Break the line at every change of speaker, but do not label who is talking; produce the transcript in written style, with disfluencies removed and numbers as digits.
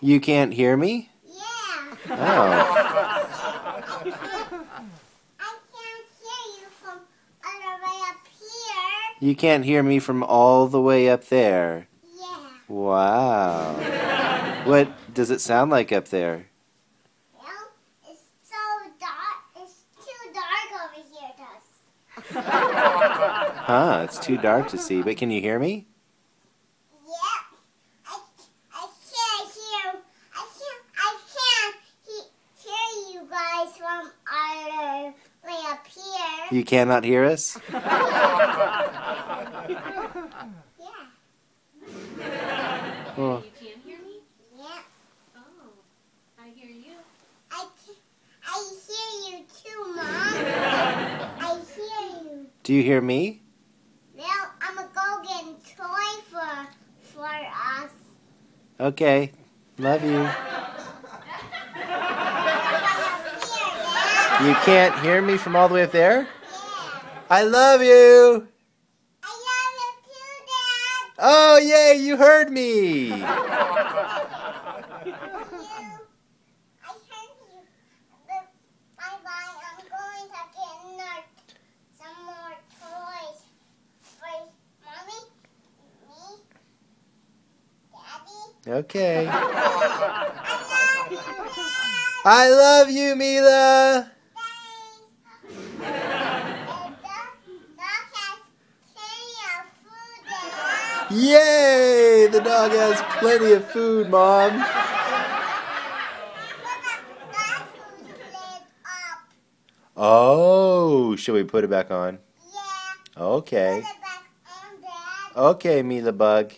You can't hear me?
Yeah.
Oh.
I can't hear you from all the way up here.
You can't hear me from all the way up there?
Yeah.
Wow. What does it sound like up there?
Well, it's so dark. It's too dark over here to us.
Huh, it's too dark to see, but can you hear me?
Yeah. I can't hear. Hear you guys from all the way up here.
You cannot hear us?
Yeah.
Oh.
You can hear me?
Yeah.
Oh, I hear you.
I hear you too, Mom. I hear you.
Do you hear me?
Well, I'm gonna go get a toy for us.
Okay. Love you. You can't hear me from all the way up there?
Yeah.
I love you!
I love you too, Dad.
Oh, yay, you heard me!
I heard you. Bye-bye. I'm going to get some more toys for Mommy, me, Daddy.
Okay.
I love you, Dad.
I love you, Mila! Yay! The dog has plenty of food, Mom. Oh, shall we put it back on?
Yeah.
Okay.
Put it back on, Dad.
Okay, Mila Bug.